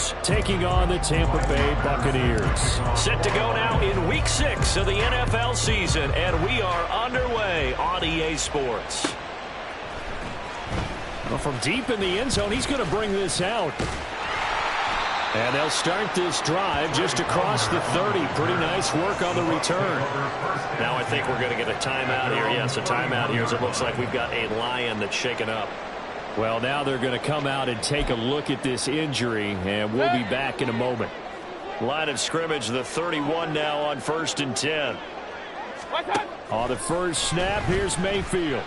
Chargers taking on the Tampa Bay Buccaneers. Set to go now in Week 6 of the NFL season, and we are underway on EA Sports. Well, from deep in the end zone, he's going to bring this out. And they'll start this drive just across the 30. Pretty nice work on the return. Now I think we're going to get a timeout here. Yes, a timeout here as it looks like we've got a Lion that's shaken up. Well, now they're going to come out and take a look at this injury, and we'll be back in a moment. Line of scrimmage, the 31 now on 1st and 10. On the first snap, here's Mayfield.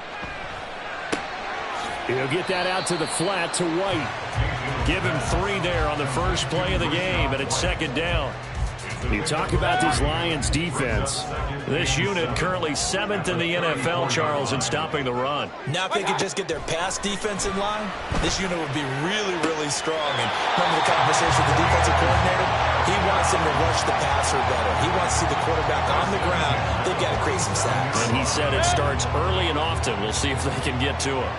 He'll get that out to the flat to White. Give him 3 there on the first play of the game, and it's 2nd down. You talk about this Lions defense. This unit currently 7th in the NFL, Charles, in stopping the run. Now if they could just get their pass defense in line, this unit would be really, really strong. And remember the conversation with the defensive coordinator? He wants them to rush the passer better. He wants to see the quarterback on the ground. They've got to create some sacks. And he said it starts early and often. We'll see if they can get to him.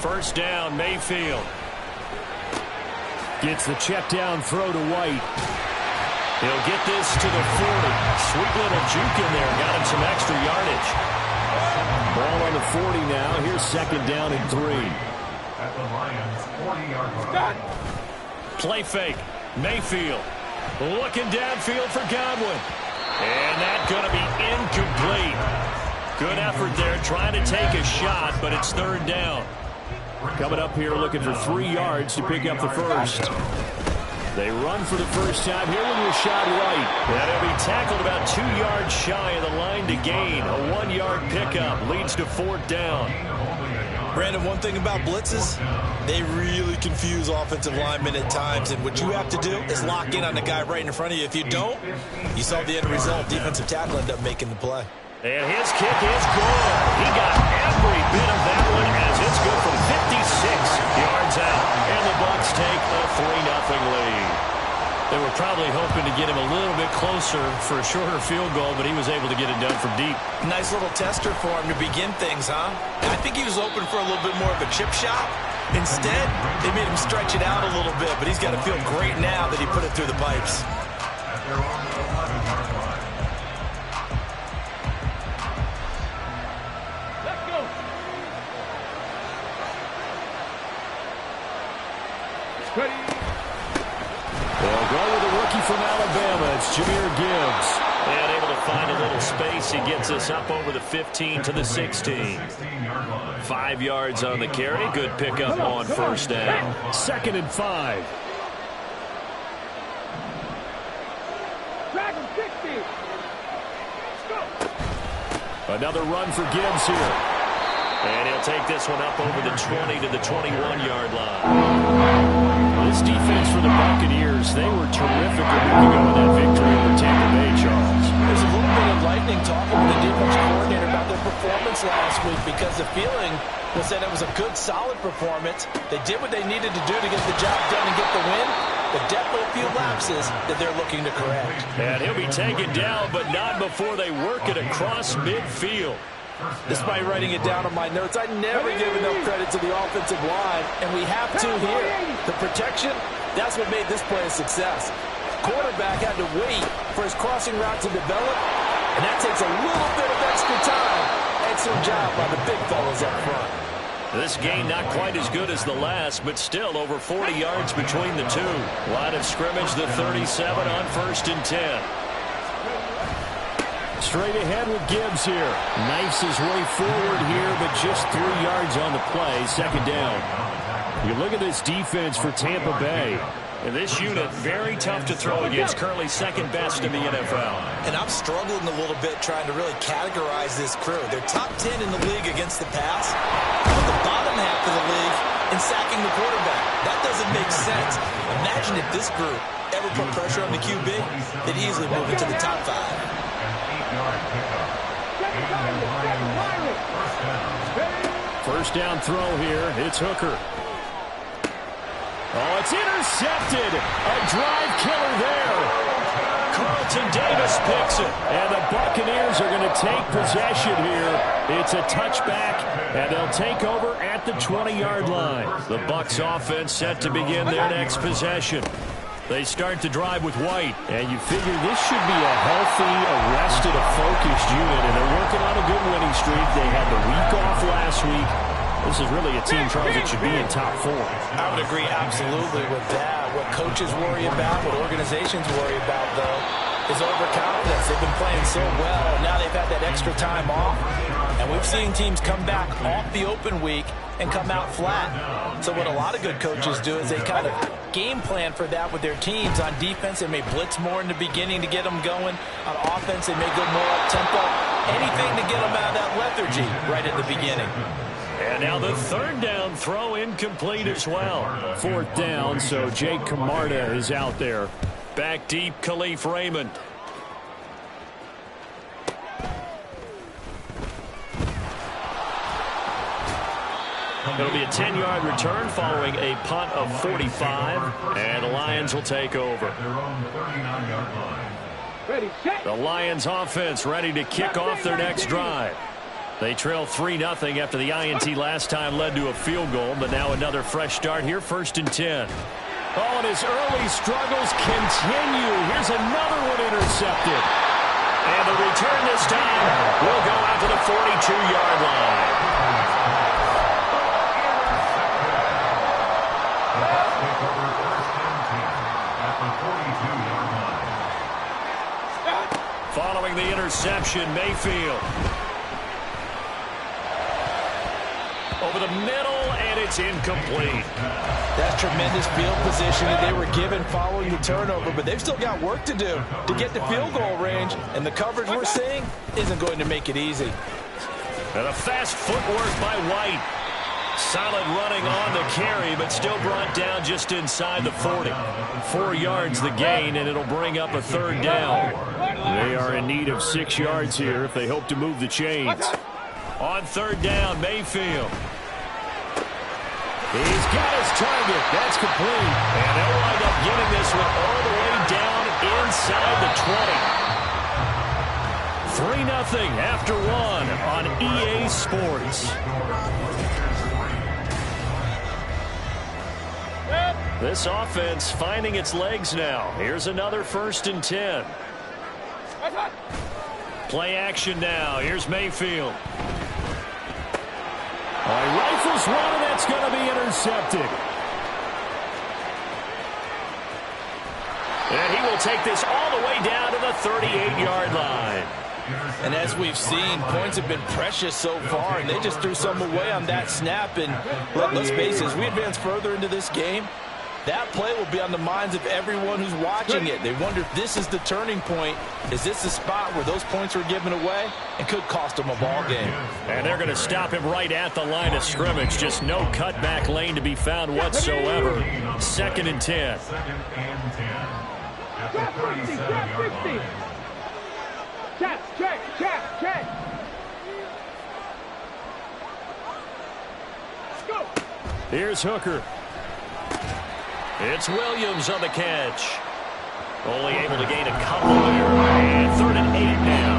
First down, Mayfield. Gets the check down throw to White. He'll get this to the 40. Sweet little juke in there. Got him some extra yardage. Ball on the 40 now. Here's 2nd down and 3. At the Lions' 40-yard line. Play fake. Mayfield looking downfield for Godwin. And that's going to be incomplete. Good effort there trying to take a shot, but it's 3rd down. Coming up here looking for 3 yards to pick up the first. They run for the first time. Here with Rashad White. And he'll be tackled about 2 yards shy of the line to gain. A 1-yard pickup leads to 4th down. Brandon, one thing about blitzes, they really confuse offensive linemen at times. And what you have to do is lock in on the guy right in front of you. If you don't, you saw the end result. Defensive tackle ended up making the play. And his kick is good. He got every bit of that one as it's good from 56 yards out. And the Bucs take a 3-0 lead. They were probably hoping to get him a little bit closer for a shorter field goal, but he was able to get it done from deep. Nice little tester for him to begin things, huh? I think he was hoping for a little bit more of a chip shot. Instead, they made him stretch it out a little bit, but he's got to feel great now that he put it through the pipes. They'll go with a rookie from Alabama. It's Jahmyr Gibbs. And able to find a little space. He gets us up over the 15 to the 16. 5 yards on the carry. Good pickup on first down. 2nd and 5. Another run for Gibbs here. And he'll take this one up over the 20 to the 21-yard line. This defense for the Buccaneers, they were terrific a week ago in that victory over Tampa Bay, Charles. There's a little bit of lightning talking with the defense coordinator about their performance last week because the feeling was that it was a good, solid performance. They did what they needed to do to get the job done and get the win, but definitely a few lapses that they're looking to correct. And he'll be taken down, but not before they work it across midfield. Despite writing it down on my notes, I never give enough credit to the offensive line, and we have to here. The protection, that's what made this play a success. Quarterback had to wait for his crossing route to develop, and that takes a little bit of extra time. Excellent job by the big fellas up front. This game not quite as good as the last, but still over 40 yards between the two. Line of scrimmage, the 37 on 1st and 10. Straight ahead with Gibbs here. Knifes his way forward here, but just 3 yards on the play. 2nd down. You look at this defense for Tampa Bay. And this unit, very tough to throw against, currently 2nd best in the NFL. And I'm struggling a little bit trying to really categorize this crew. They're top 10 in the league against the pass, but the bottom half of the league in sacking the quarterback. That doesn't make sense. Imagine if this group ever put pressure on the QB, they'd easily move into the top 5. First down throw here. It's Hooker. Oh, it's intercepted. A drive killer there. Carlton Davis picks it. And the Buccaneers are going to take possession here. It's a touchback, and they'll take over at the 20-yard line. The Bucs offense set to begin their next possession. They start the drive with White. And you figure this should be a healthy, arrested, focused unit. And they're working on a good winning streak. They had the week off last week. This is really a team, Charles, that should be in top 4. I would agree absolutely with that. What coaches worry about, what organizations worry about, though, is overconfidence. They've been playing so well. Now they've had that extra time off. And we've seen teams come back off the open week and come out flat. So what a lot of good coaches do is they kind of game plan for that with their teams. On defense, they may blitz more in the beginning to get them going. On offense, they may go more up-tempo. Anything to get them out of that lethargy right at the beginning. And now the third down throw incomplete as well. Fourth down, so Jake Camarda is out there. Back deep, Khalif Raymond. It'll be a 10-yard return following a punt of 45. And the Lions will take over. The Lions offense ready to kick off their next drive. They trail 3-0 after the INT last time led to a field goal, but now another fresh start here, 1st and 10. Oh, and his early struggles continue. Here's another one intercepted. And the return this time will go out to the 42-yard line. Following the interception, Mayfield. Over the middle, and it's incomplete. That's tremendous field position that they were given following the turnover, but they've still got work to do to get to field goal range, and the coverage we're seeing isn't going to make it easy. And a fast footwork by White. Solid running on the carry, but still brought down just inside the 40. 4 yards the gain, and it'll bring up a third down. They are in need of 6 yards here if they hope to move the chains. On third down, Mayfield. He's got his target. That's complete. And they'll wind up getting this one all the way down inside the 20. 3-0 after 1 on EA Sports. This offense finding its legs now. Here's another 1st and 10. Play action now. Here's Mayfield. Rifles one, and that's going to be intercepted. And he will take this all the way down to the 38-yard line. And as we've seen, points have been precious so far, and they just threw some away on that snap. And let's face it, as we advance further into this game, that play will be on the minds of everyone who's watching it. They wonder if this is the turning point. Is this the spot where those points were given away and could cost them a ball game? And they're going to stop him right at the line of scrimmage. Just no cutback lane to be found whatsoever. 2nd and 10. 2nd and 10. At the 37-yard line. Check. Here's Hooker. It's Williams on the catch. Only able to gain a couple there. And 3rd and 8 now.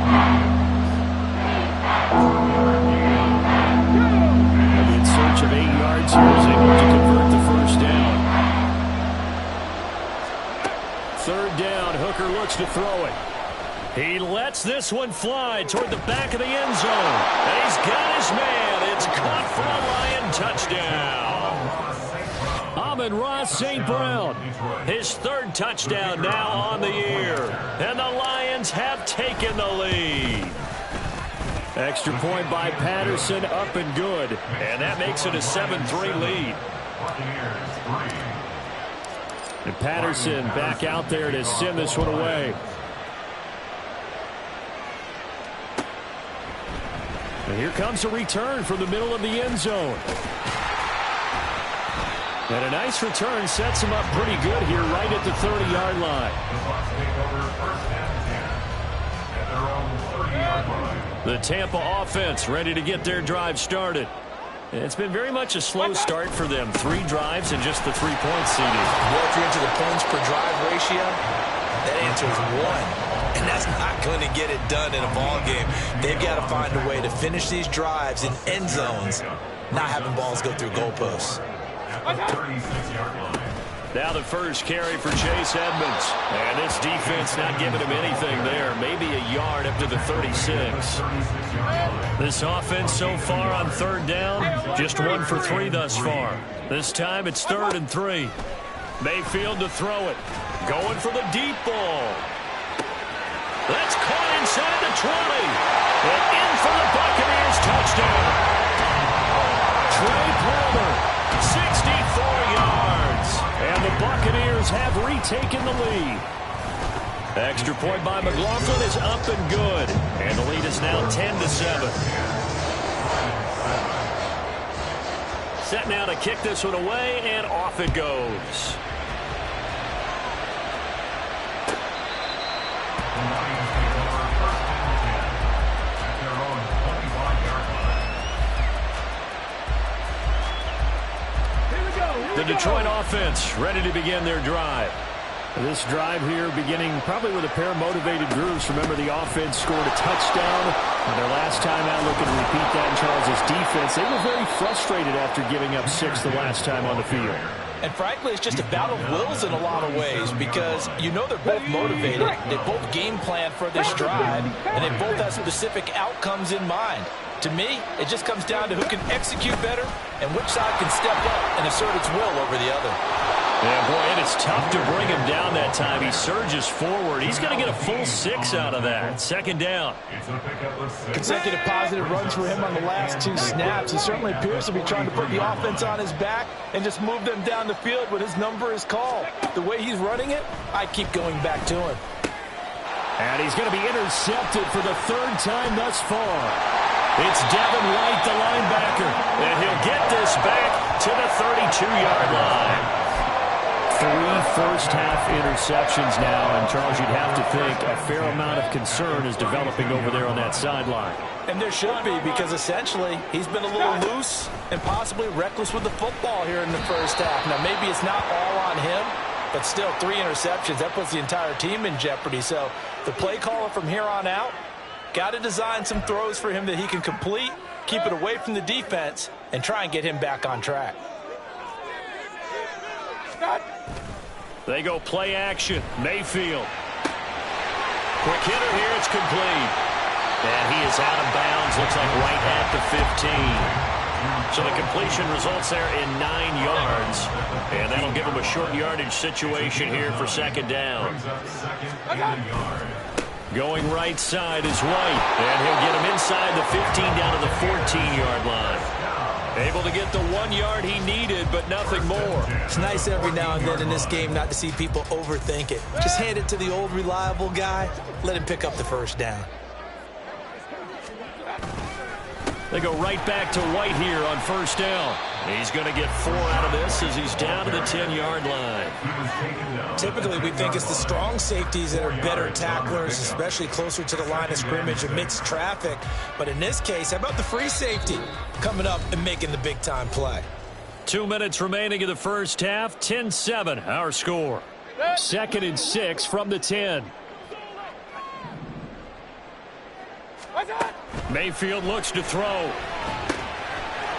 In search of 8 yards here, is able to convert the 1st down. 3rd down, Hooker looks to throw it. He lets this one fly toward the back of the end zone. And he's got his man. It's caught for a Lion touchdown. Amon-Ra St. Brown, his 3rd touchdown now on the year. And the Lions have taken the lead. Extra point by Patterson, up and good. And that makes it a 7-3 lead. And Patterson back out there to send this one away. And here comes a return from the middle of the end zone. And a nice return sets him up pretty good here right at the 30-yard line. The Tampa offense ready to get their drive started. It's been very much a slow start for them. 3 drives and just the 3 points seeded. Well, if you're into the points per drive ratio, That answer is one. And that's not going to get it done in a ball game. They've got to find a way to finish these drives in end zones, not having balls go through goalposts. Now the first carry for Chase Edmonds. And this defense not giving him anything there. Maybe a yard up to the 36. This offense so far on third down, just 1 for 3 thus far. This time it's 3rd and 3. Mayfield to throw it. Going for the deep ball. That's caught inside the 20. And in for the Buccaneers touchdown. Trey Palmer, 64 yards. And the Buccaneers have retaken the lead. Extra point by McLaughlin is up and good. And the lead is now 10-7. Set now to kick this one away, and off it goes. The Detroit offense ready to begin their drive. This drive here beginning probably with a pair of motivated groups. Remember, the offense scored a touchdown on their last time out. Looking to repeat that in Charles' defense. They were very frustrated after giving up 6 the last time on the field. And frankly, it's just a battle of wills in a lot of ways because you know they're both motivated. They both game plan for this drive, and they both have specific outcomes in mind. To me, it just comes down to who can execute better and which side can step up and assert its will over the other. Yeah, boy, and it's tough to bring him down that time. He surges forward. He's going to get a full 6 out of that. 2nd down. Consecutive positive runs for him on the last 2 snaps. He certainly appears to be trying to put the offense on his back and just move them down the field when his number is called. The way he's running it, I keep going back to him. And he's going to be intercepted for the 3rd time thus far. It's Devin White, the linebacker, and he'll get this back to the 32-yard line. 3 first-half interceptions now, and Charles, you'd have to think a fair amount of concern is developing over there on that sideline. And there should be, because essentially he's been a little loose and possibly reckless with the football here in the first half. Now, maybe it's not all on him, but still 3 interceptions. That puts the entire team in jeopardy. So the play caller from here on out, got to design some throws for him that he can complete, keep it away from the defense, and try and get him back on track. They go play action. Mayfield. Quick hitter here. It's complete. And he is out of bounds. Looks like right at the 15. So the completion results there in 9 yards. And that'll give him a short yardage situation here for 2nd down. Going right side is White. And he'll get him inside the 15 down to the 14-yard line. Able to get the 1 yard he needed, but nothing more. It's nice every now and then in this game not to see people overthink it. Just hand it to the old reliable guy. Let him pick up the 1st down. They go right back to White here on 1st down. He's going to get 4 out of this as he's down to the 10-yard line. Typically, we think it's the strong safeties that are better tacklers, especially closer to the line of scrimmage amidst traffic. But in this case, how about the free safety coming up and making the big-time play? 2 minutes remaining in the first half. 10-7, our score. 2nd and 6 from the 10. Mayfield looks to throw.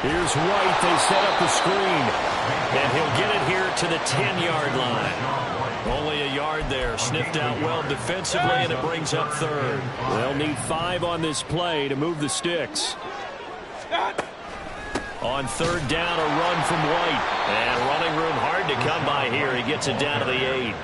Here's White. They set up the screen. And he'll get it here to the 10-yard line. Only a yard there. Sniffed out well defensively, and it brings up 3rd. They'll need 5 on this play to move the sticks. On 3rd down, a run from White. And running room hard to come by here. He gets it down to the 8.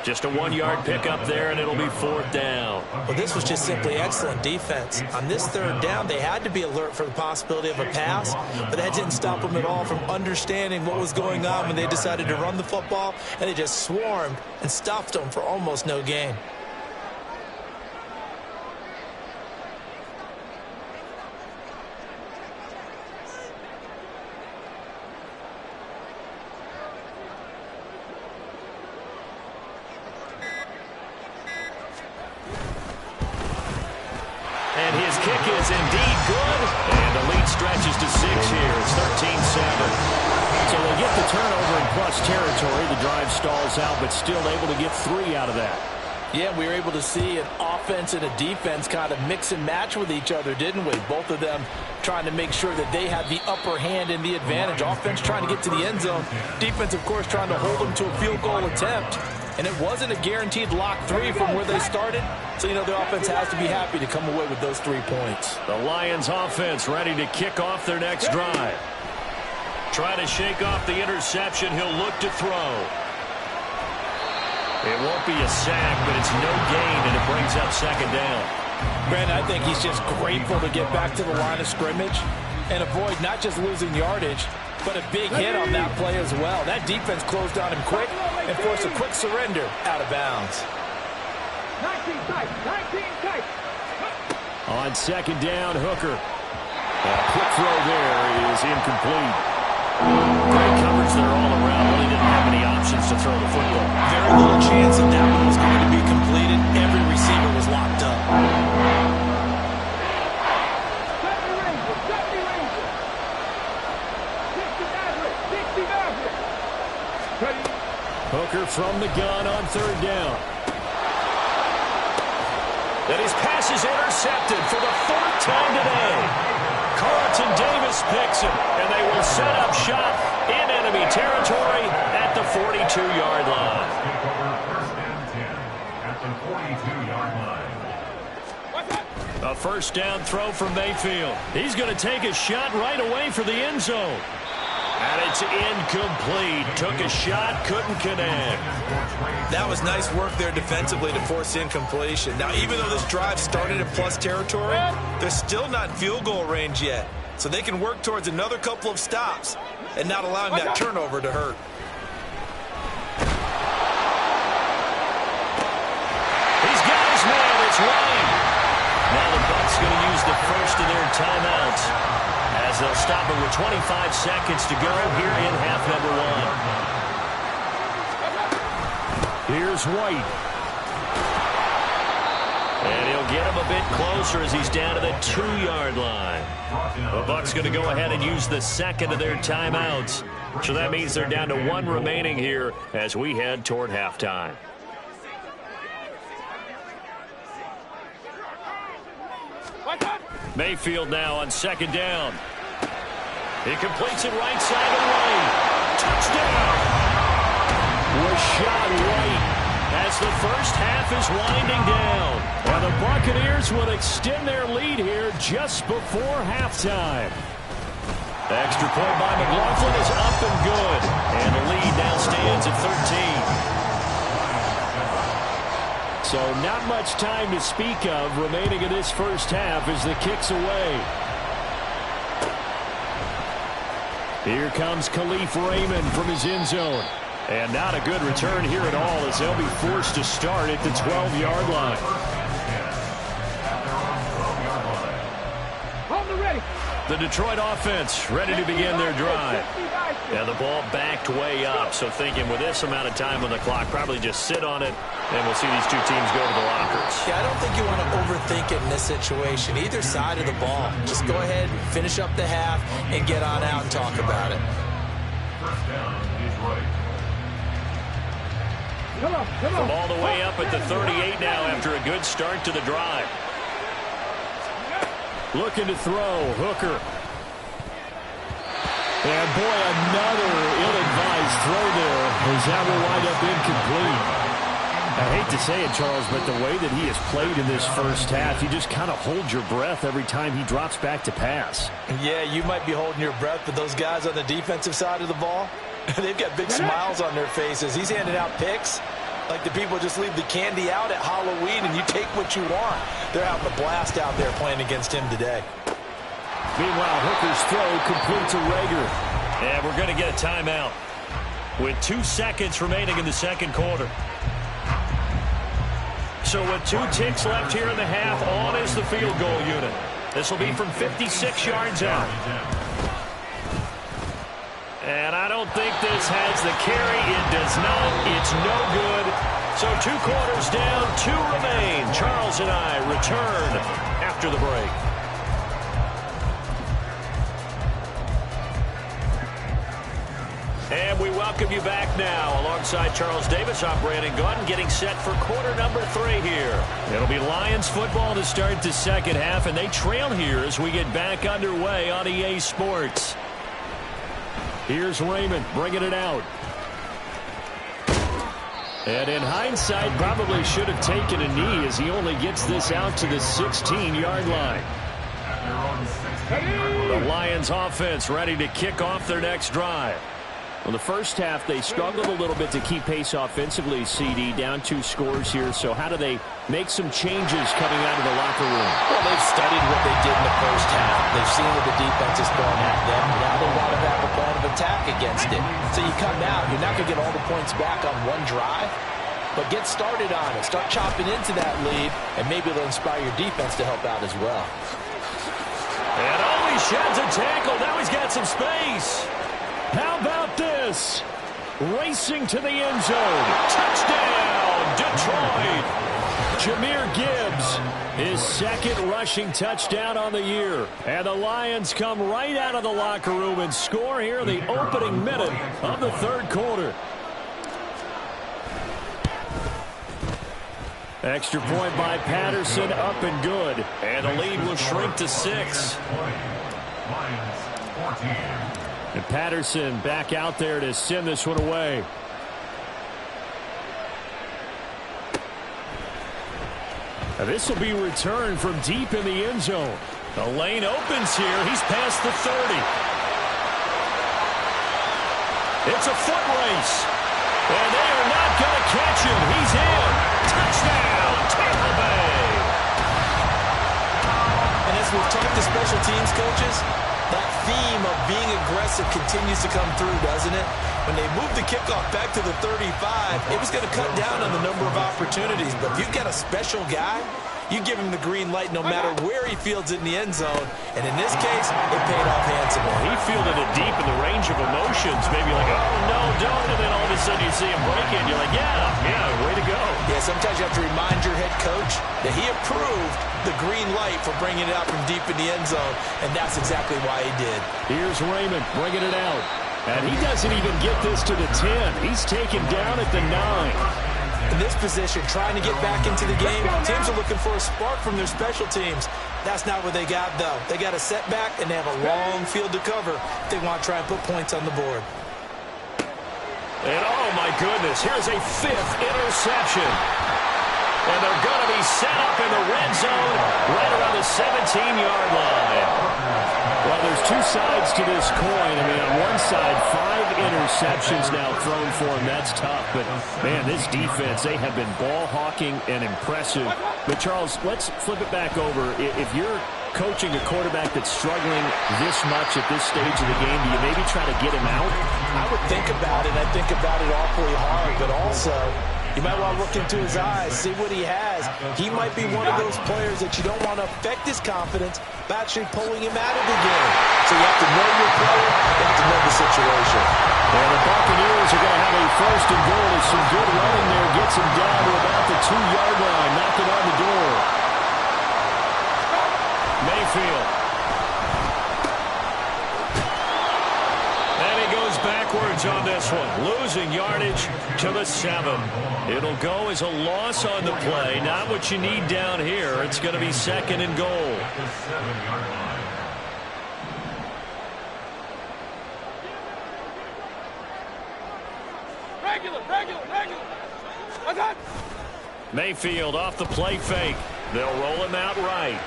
Just a 1-yard pickup there, and it'll be 4th down. Well, this was just simply excellent defense. On this 3rd down, they had to be alert for the possibility of a pass, but that didn't stop them at all from understanding what was going on when they decided to run the football, and they just swarmed and stuffed them for almost no gain. And his kick is indeed good. And the lead stretches to 6 here. It's 13-7. So they get the turnover in plus territory. The drive stalls out, but still able to get 3 out of that. Yeah, we were able to see an offense and a defense kind of mix and match with each other, didn't we? Both of them trying to make sure that they had the upper hand and the advantage. Offense trying to get to the end zone. Defense, of course, trying to hold them to a field goal attempt. And it wasn't a guaranteed lock 3 from where they started. So, the offense has to be happy to come away with those 3 points. The Lions offense ready to kick off their next drive. Trying to shake off the interception. He'll look to throw. It won't be a sack, but it's no gain, and it brings up second down. Brandon, I think he's just grateful to get back to the line of scrimmage and avoid not just losing yardage, but a big hit on that play as well. That defense closed on him quick and forced a quick surrender out of bounds. 19 tight. On second down, Hooker. A quick throw there is incomplete. Great coverage there all around. Really didn't have any options to throw the football. Very little chance that that one was going to be completed. Every receiver was locked up. Hooker from the gun on third down. And his pass is intercepted for the 4th time today. Carlton Davis picks it, and they will set up shop in enemy territory at the 42-yard line. A first down throw from Mayfield. He's going to take a shot right away for the end zone. And it's incomplete. Took a shot, couldn't connect. That was nice work there defensively to force incompletion. Now, even though this drive started in plus territory, they're still not in field goal range yet. So they can work towards another couple of stops and not allowing that turnover to hurt. He's got his man. It's Ryan. Now the Bucs going to use the first of their timeouts as they'll stop it with 25 seconds to go here in half number 1. Here's White. And he'll get him a bit closer as he's down to the 2-yard line. The Bucs going to go ahead and use the second of their timeouts. So that means they're down to 1 remaining here as we head toward halftime. Mayfield now on second down. He completes it right side of the lane. Touchdown! Rashad White as the first half is winding down. And the Buccaneers will extend their lead here just before halftime. The extra point by McLaughlin is up and good. And the lead now stands at 13. So not much time to speak of remaining in this first half as the kick's away. Here comes Khalif Raymond from his end zone. And not a good return here at all as they'll be forced to start at the 12-yard line. The Detroit offense ready to begin their drive. And the ball backed way up, so thinking with this amount of time on the clock, probably just sit on it, and we'll see these two teams go to the lockers. Yeah, I don't think you want to overthink it in this situation. Either side of the ball. Just go ahead, finish up the half, and get on out and talk about it. First down, Detroit. From all the way up at the 38 now after a good start to the drive. Looking to throw, Hooker. And boy, another ill-advised throw there as that will wind up incomplete. I hate to say it, Charles, but the way that he has played in this first half, you just kind of hold your breath every time he drops back to pass. Yeah, you might be holding your breath, but those guys on the defensive side of the ball, they've got big smiles on their faces. He's handing out picks like the people just leave the candy out at Halloween and you take what you want. They're having a blast out there playing against him today. Meanwhile, Hooker's throw complete to Rager. And we're going to get a timeout with 2 seconds remaining in the second quarter. So with 2 ticks left here in the half, on is the field goal unit. This will be from 56 yards out. And I don't think this has the carry. It does not. It's no good. So 2 quarters down, 2 remain. Charles and I return after the break. And we welcome you back now. Alongside Charles Davis, I'm Brandon Gunn, getting set for quarter number 3 here. It'll be Lions football to start the second half, and they trail here as we get back underway on EA Sports. Here's Raymond bringing it out. And in hindsight, probably should have taken a knee as he only gets this out to the 16-yard line. The Lions offense ready to kick off their next drive. Well, the first half, they struggled a little bit to keep pace offensively, CD, down 2 scores here. So how do they make some changes coming out of the locker room? Well, they've studied what they did in the first half. They've seen what the defense is throwing at them. Now they want to have a plan of attack against it. So you come out, you're not going to get all the points back on one drive, but get started on it. Start chopping into that lead, and maybe it'll inspire your defense to help out as well. And he sheds a tackle. Now he's got some space. How about this? Racing to the end zone. Touchdown, Detroit. Jahmyr Gibbs, his second rushing touchdown on the year. And the Lions come right out of the locker room and score here in the opening minute of the third quarter. Extra point by Patterson, up and good. And the lead will shrink to 6. And Patterson back out there to send this one away. Now this will be returned from deep in the end zone. The lane opens here. He's past the 30. It's a foot race. And they are not going to catch him. He's in. Touchdown, Tampa Bay. And as we've talked to special teams coaches, that theme of being aggressive continues to come through, doesn't it? When they moved the kickoff back to the 35, it was going to cut down on the number of opportunities. But if you've got a special guy, you give him the green light no matter where he fields it in the end zone. And in this case, it paid off handsomely. He fielded it deep in the range of emotions. Maybe like, oh, no, don't. And then all of a sudden you see him break it. And you're like, yeah, way to go. Yeah, sometimes you have to remind your head coach that he approved the green light for bringing it out from deep in the end zone. And that's exactly why he did. Here's Raymond bringing it out. And he doesn't even get this to the 10. He's taken down at the 9. In this position, trying to get back into the game, teams are looking for a spark from their special teams. That's not what they got, though. They got a setback, and they have a long field to cover if they want to try and put points on the board. And, oh, my goodness, here's a 5th interception. And they're going to be set up in the red zone right around the 17-yard line. Well, there's 2 sides to this coin. I mean, on one side, 5 interceptions now thrown for him. That's tough. But, man, this defense, they have been ball hawking and impressive. But, Charles, let's flip it back over. If you're coaching a quarterback that's struggling this much at this stage of the game, do you maybe try to get him out? I would think about it. I think about it awfully hard. But also, you might want to look into his eyes, see what he has. He might be one of those players that you don't want to affect his confidence by actually pulling him out of the game. So you have to know your player, you have to know the situation. And the Buccaneers are going to have a 1st and goal as some good running there gets him down to about the 2-yard line, knocking on the door. Mayfield. Backwards on this one, losing yardage to the 7. It'll go as a loss on the play. Not what you need down here. It's going to be 2nd and goal. Regular. Mayfield off the play fake. They'll roll him out right.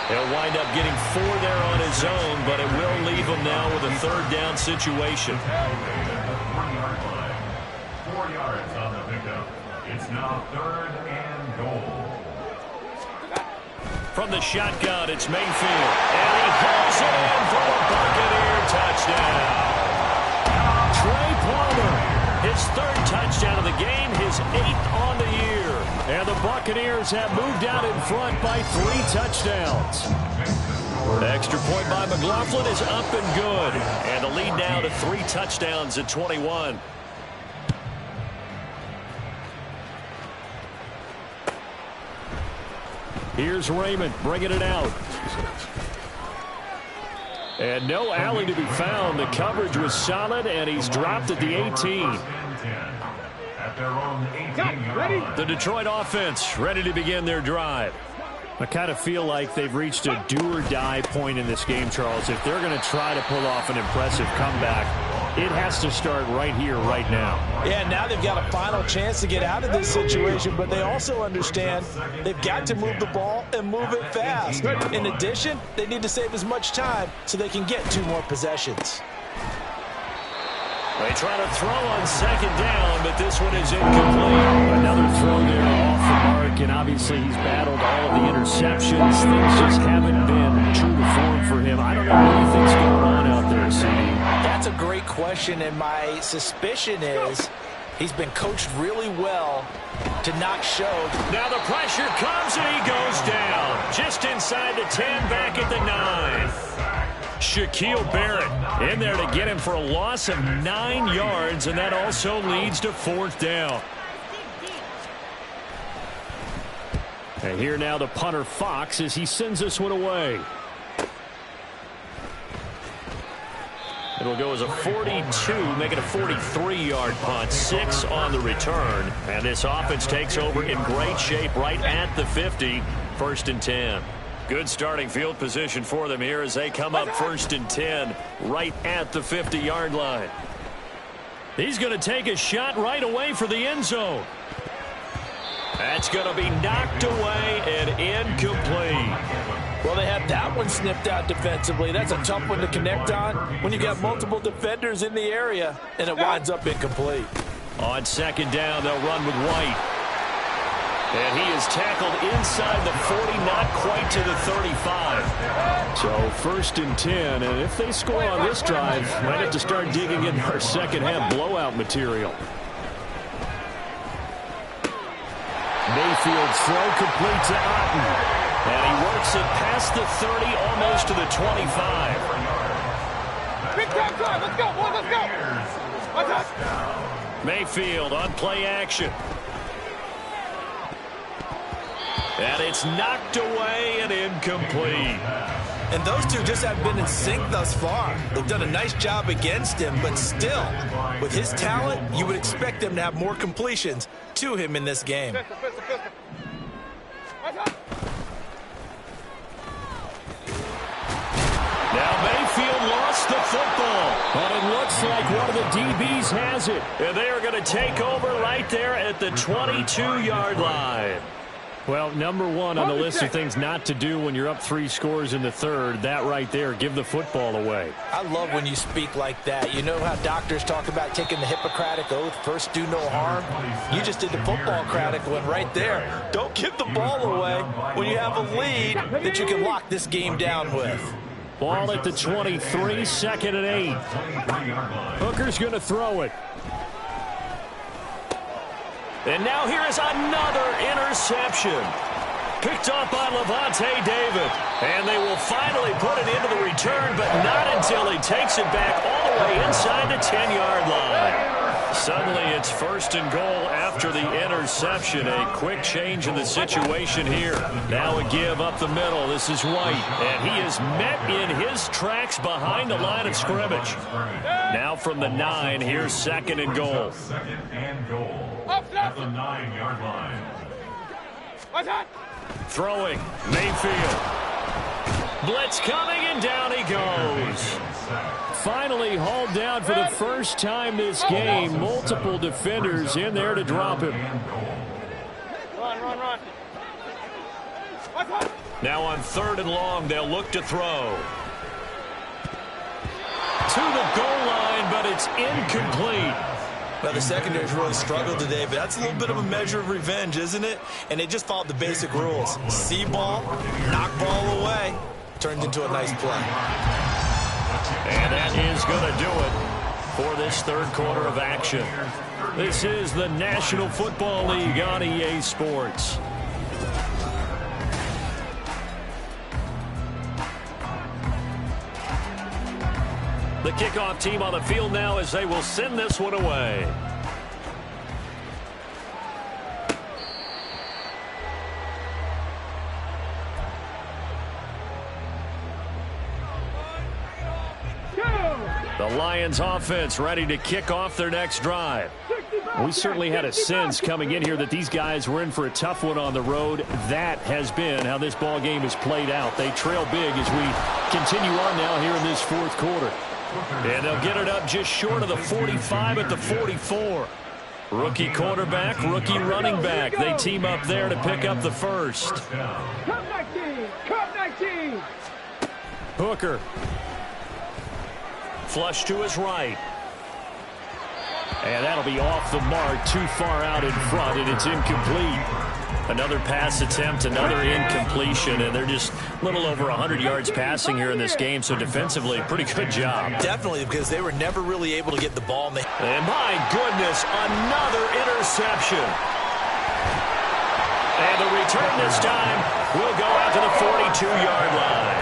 He'll wind up getting 4 there on his own, but it will leave him now with a 3rd down situation. 4 yards on the pickup. It's now 3rd and goal. From the shotgun, it's Mayfield. And he hauls it in for a Buccaneer touchdown. Trey Palmer, his 3rd touchdown of the game, his 8th on the year. And the Buccaneers have moved out in front by 3 touchdowns. The extra point by McLaughlin is up and good. And the lead now to 3 touchdowns at 21. Here's Raymond bringing it out. And no alley to be found. The coverage was solid, and he's dropped at the 18. The Detroit offense ready to begin their drive. I kind of feel like they've reached a do-or-die point in this game, Charles. If they're going to try to pull off an impressive comeback, it has to start right here, right now. Yeah, now they've got a final chance to get out of this situation, but they also understand they've got to move the ball and move it fast. In addition, they need to save as much time so they can get 2 more possessions. They try to throw on second down, but this one is incomplete. Another throw there off the mark, and obviously he's battled all of the interceptions. Things just haven't been true to form for him. I don't know what you think's going on out there, CD. That's a great question, and my suspicion is he's been coached really well to not show. Now the pressure comes, and he goes down. Just inside the 10, back at the 9. Shaquille Barrett in there to get him for a loss of 9 yards, and that also leads to 4th down. And here now the punter Fox as he sends this one away. It'll go as a 42, make it a 43-yard punt, 6 on the return. And this offense takes over in great shape right at the 50, 1st and 10. Good starting field position for them here as they come up 1st and 10 right at the 50-yard line. He's going to take a shot right away for the end zone. That's going to be knocked away and incomplete. Well, they have that one snipped out defensively. That's a tough one to connect on when you got multiple defenders in the area, and it winds up incomplete. On second down, they'll run with White. And he is tackled inside the 40, not quite to the 35. So 1st and 10, and if they score on this drive, might have to start digging in our second half blowout material. Mayfield's throw complete to Otten. And he works it past the 30, almost to the 25. Big time drive. Let's go, boys. Let's go. Mayfield on play action. And it's knocked away and incomplete. And those two just haven't been in sync thus far. They've done a nice job against him, but still, with his talent, you would expect them to have more completions to him in this game. Now Mayfield lost the football, but it looks like one of the DBs has it. And they are going to take over right there at the 22-yard line. Well, number one on the list of things not to do when you're up 3 scores in the 3rd, that right there, give the football away. I love when you speak like that. You know how doctors talk about taking the Hippocratic Oath, first do no harm? You just did the football-cratic one right there. Don't give the ball away when you have a lead that you can lock this game down with. Ball at the 23, 2nd and 8. Hooker's going to throw it. And now here is another interception. Picked up by Levante David. And they will finally put it into the return, but not until he takes it back all the way inside the 10-yard line. Suddenly it's 1st and goal after the interception. A quick change in the situation here. Now a give up the middle. This is White. And he is met in his tracks behind the line of scrimmage. Now from the 9, here's 2nd and goal. 2nd and goal. At the 9-yard line. Throwing, Mayfield. Blitz coming, and down he goes. Finally hauled down for the first time this game. Multiple defenders in there to drop him. Run. Now on 3rd and long, they'll look to throw. To the goal line, but it's incomplete. Well, the secondary's really struggled today, but that's a little bit of a measure of revenge, isn't it? And they just followed the basic rules. See ball, knock ball away. Turned into a nice play. And that is going to do it for this 3rd quarter of action. This is the National Football League on EA Sports. The kickoff team on the field now as they will send this one away. Lions offense ready to kick off their next drive. We certainly had a sense coming in here that these guys were in for a tough one on the road. That has been how this ball game has played out. They trail big as we continue on now here in this fourth quarter. And they'll get it up just short of the 45 at the 44. Rookie quarterback, rookie running back. They team up there to pick up the first. Come 19! Come 19! Hooker. Flush to his right. And that'll be off the mark, too far out in front, and it's incomplete. Another pass attempt, another incompletion, and they're just a little over 100 yards passing here in this game, so defensively, pretty good job. Definitely, because they were never really able to get the ball. And my goodness, another interception. And the return this time will go out to the 42-yard line.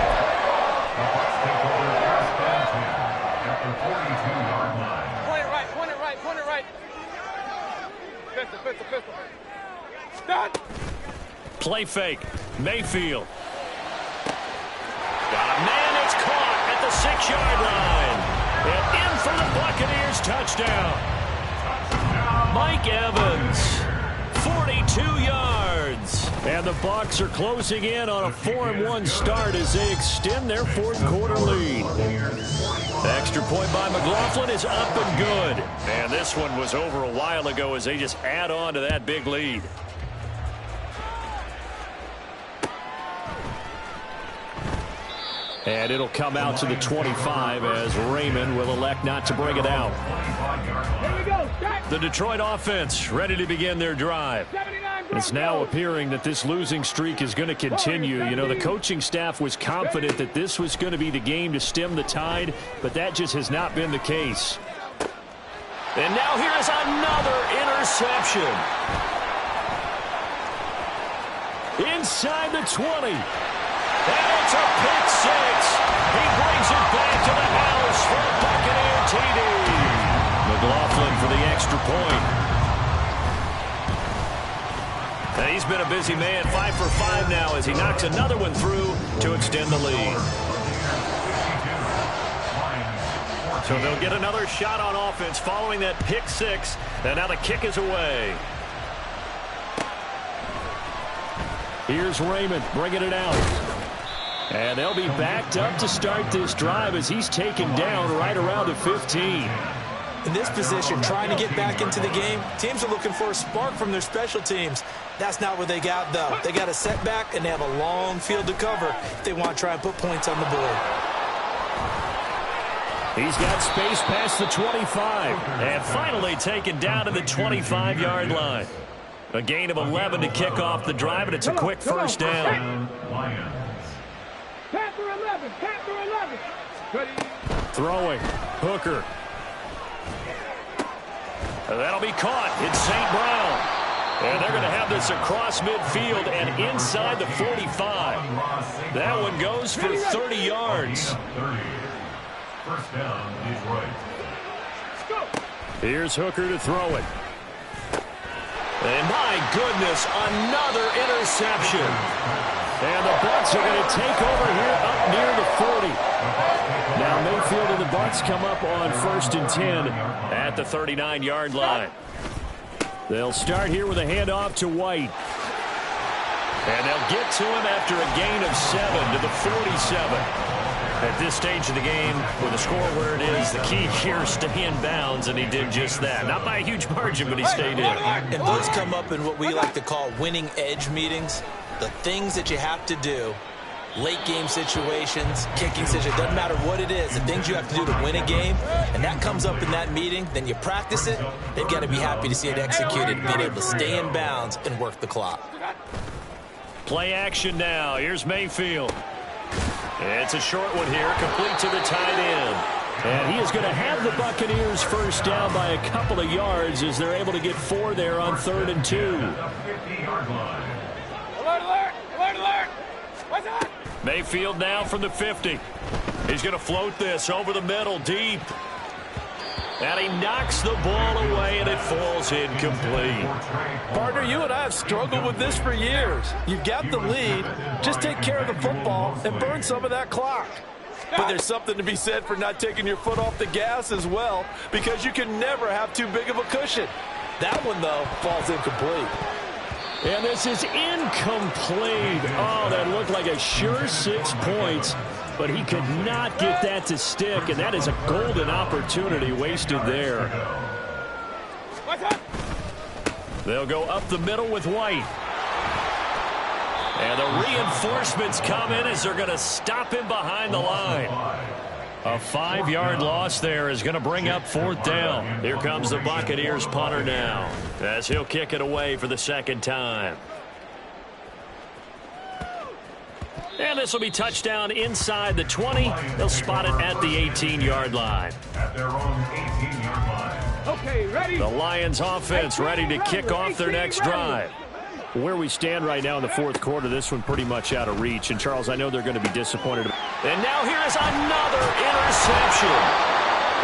Point it right. Pistol. Stop. Play fake. Mayfield. Got a man that's caught at the 6-yard line. And in for the Buccaneers touchdown. Mike Evans, 42 yards. And the Bucs are closing in on a 4-1 start as they extend their fourth quarter lead. The extra point by McLaughlin is up and good. And this one was over a while ago as they just add on to that big lead. And it'll come out to the 25 as Raymond will elect not to bring it out. Here we go. The Detroit offense ready to begin their drive. It's now appearing that this losing streak is going to continue. You know, the coaching staff was confident that this was going to be the game to stem the tide, but that just has not been the case. And now here's another interception. Inside the 20. And it's a pick six. He brings it back to the house for a Buccaneer TD. McLaughlin for the extra point. And he's been a busy man, 5 for 5 now as he knocks another one through to extend the lead. So they'll get another shot on offense following that pick six. And now the kick is away. Here's Raymond bringing it out. And they'll be backed up to start this drive as he's taken down right around the 15. In this position, trying to get back into the game, teams are looking for a spark from their special teams. That's not what they got, though. They got a setback, and they have a long field to cover if they want to try and put points on the board. He's got space past the 25. And finally taken down to the 25-yard line. A gain of 11 to kick off the drive, and it's a quick first down. Panther 11. Throwing. Hooker. That'll be caught. It's St. Brown. And they're going to have this across midfield and inside the 45. That one goes for 30 yards. First down, Detroit. Here's Hooker to throw it. And my goodness, another interception. And the Bucs are going to take over here up near the 40. Now Mayfield and the Bucs come up on 1st and 10 at the 39-yard line. They'll start here with a handoff to White. And they'll get to him after a gain of 7 to the 47. At this stage of the game, with the score where it is, the key here is stay in bounds, and he did just that. Not by a huge margin, but he stayed in. And those come up in what we like to call winning edge meetings. The things that you have to do, late game situations, kicking situations, doesn't matter what it is, the things you have to do to win a game, and that comes up in that meeting, then you practice it, they've got to be happy to see it executed, being able to stay in bounds and work the clock. Play action now. Here's Mayfield. It's a short one here, complete to the tight end. And he is going to have the Buccaneers first down by a couple of yards as they're able to get 4 there on 3rd and 2. Alert! What's that? Mayfield now from the 50. He's going to float this over the middle, deep. And he knocks the ball away, and it falls incomplete. Partner, you and I have struggled with this for years. You've got the lead. Just take care of the football and burn some of that clock. But there's something to be said for not taking your foot off the gas as well, because you can never have too big of a cushion. That one, though, falls incomplete. And this is incomplete. Oh, that looked like a sure 6 points, but he could not get that to stick, and that is a golden opportunity wasted there. They'll go up the middle with White. And the reinforcements come in as they're going to stop him behind the line. A 5-yard loss there is going to bring up 4th down. Here comes the Buccaneers punter now, as he'll kick it away for the second time. And this will be touchdown inside the 20. They'll spot it at the 18-yard line. At their own 18-yard line. Okay, ready? The Lions offense ready to kick off their next drive. Where we stand right now in the 4th quarter, this one pretty much out of reach. And, Charles, I know they're going to be disappointed. And now here is another interception.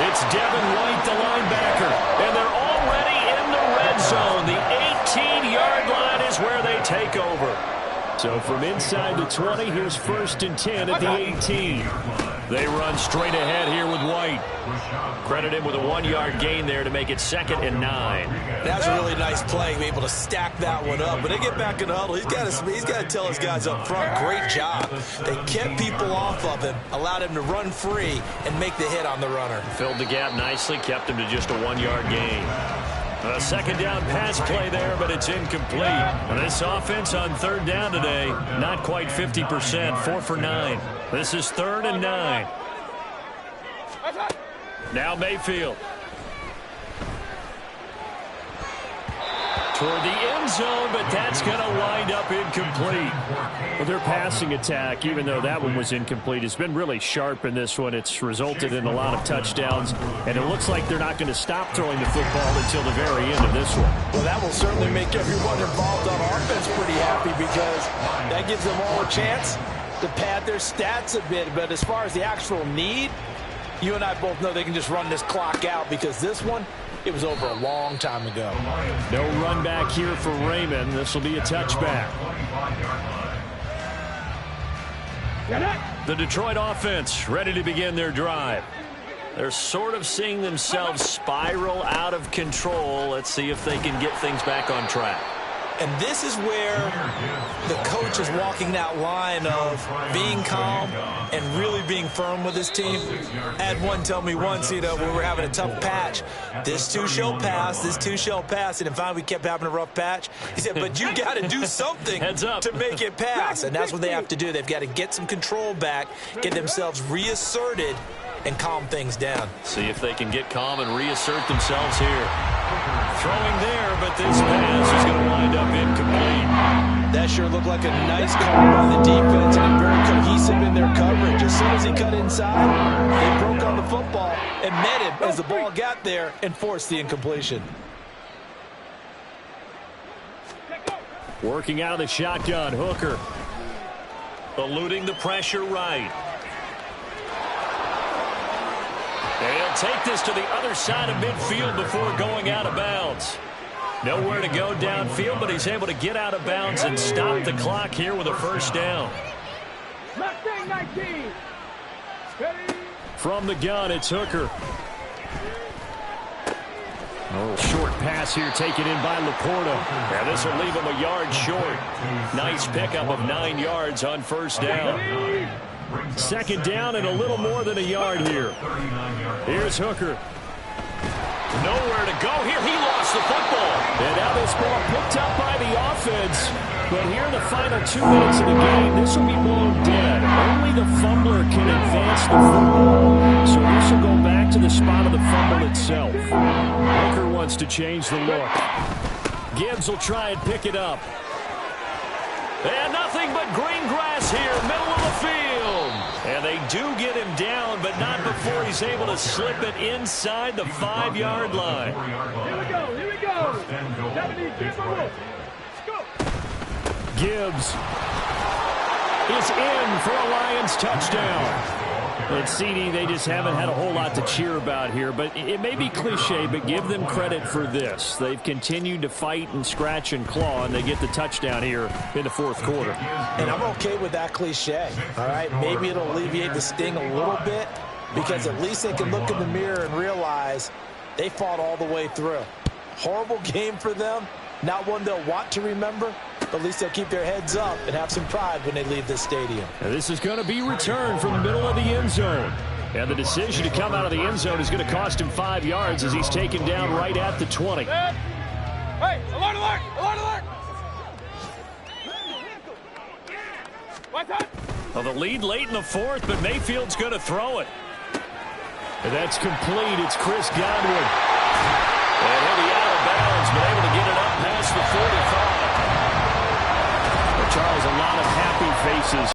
It's Devin White, the linebacker. And they're already in the red zone. The 18-yard line is where they take over. So from inside the 20, here's 1st and 10 at the 18. They run straight ahead here with White. Credit him with a 1-yard gain there to make it 2nd and 9. That's a really nice play, be able to stack that one up. But they get back in the huddle. He's got to tell his guys up front, great job. They kept people off of him, allowed him to run free and make the hit on the runner. Filled the gap nicely, kept him to just a 1-yard gain. A 2nd down pass play there, but it's incomplete. And this offense on 3rd down today, not quite 50%, 4 for 9. This is 3rd and 9. Now Mayfield. Toward the end zone, but that's going to wind up incomplete. Well, their passing attack, even though that one was incomplete, has been really sharp in this one. It's resulted in a lot of touchdowns, and it looks like they're not going to stop throwing the football until the very end of this one. Well, that will certainly make everyone involved on offense pretty happy, because that gives them all a chance to pad their stats a bit. But as far as the actual need, you and I both know they can just run this clock out, because this one, it was over a long time ago. No run back here for Raymond. This will be a touchback. The Detroit offense ready to begin their drive. They're sort of seeing themselves spiral out of control. Let's see if they can get things back on track. And this is where the coach is walking that line of being calm and really being firm with his team. I had one tell me once, when we were having a tough patch, this too shall pass, this too shall pass. And finally we kept having a rough patch. He said, but you got to do something to make it pass. And that's what they have to do. They've got to get some control back, get themselves reasserted, and calm things down. See if they can get calm and reassert themselves here. Throwing there, but this pass is going to wind up incomplete. That sure looked like a nice call by the defense, and very cohesive in their coverage. As soon as he cut inside, they broke on the football and met him as the ball got there and forced the incompletion. Working out of the shotgun, Hooker. Eluding the pressure right. They'll take this to the other side of midfield before going out of bounds. Nowhere to go downfield, but he's able to get out of bounds and stop the clock here with a 1st down. From the gun, it's Hooker. A little short pass here taken in by Laporta. Now this will leave him a yard short. Nice pickup of 9 yards on 1st down. 2nd down and a little more than a yard here. Here's Hooker. Nowhere to go here. He lost the football. And now this ball picked up by the offense. But here in the final 2 minutes of the game, this will be blown dead. Only the fumbler can advance the football. So this will go back to the spot of the fumble itself. Hooker wants to change the look. Gibbs will try and pick it up. And nothing but green grass here, middle of the field. And they do get him down, but not before he's able to slip it inside the 5-yard line. Here we go, here we go. 70, Gibbs is in for a Lions touchdown. And CD, they just haven't had a whole lot to cheer about here, but it may be cliche, but give them credit for this. They've continued to fight and scratch and claw, and they get the touchdown here in the fourth quarter. And I'm okay with that cliche, all right? Maybe it'll alleviate the sting a little bit because at least they can look in the mirror and realize they fought all the way through. Horrible game for them, not one they'll want to remember, but at least they'll keep their heads up and have some pride when they leave this stadium. And this is going to be returned from the middle of the end zone. And the decision to come out of the end zone is going to cost him 5 yards as he's taken down right at the 20. Hey, alert, alert, alert, alert! What's up? Well, the lead late in the fourth, but Mayfield's going to throw it. And that's complete. It's Chris Godwin. And he'll be out of bounds, but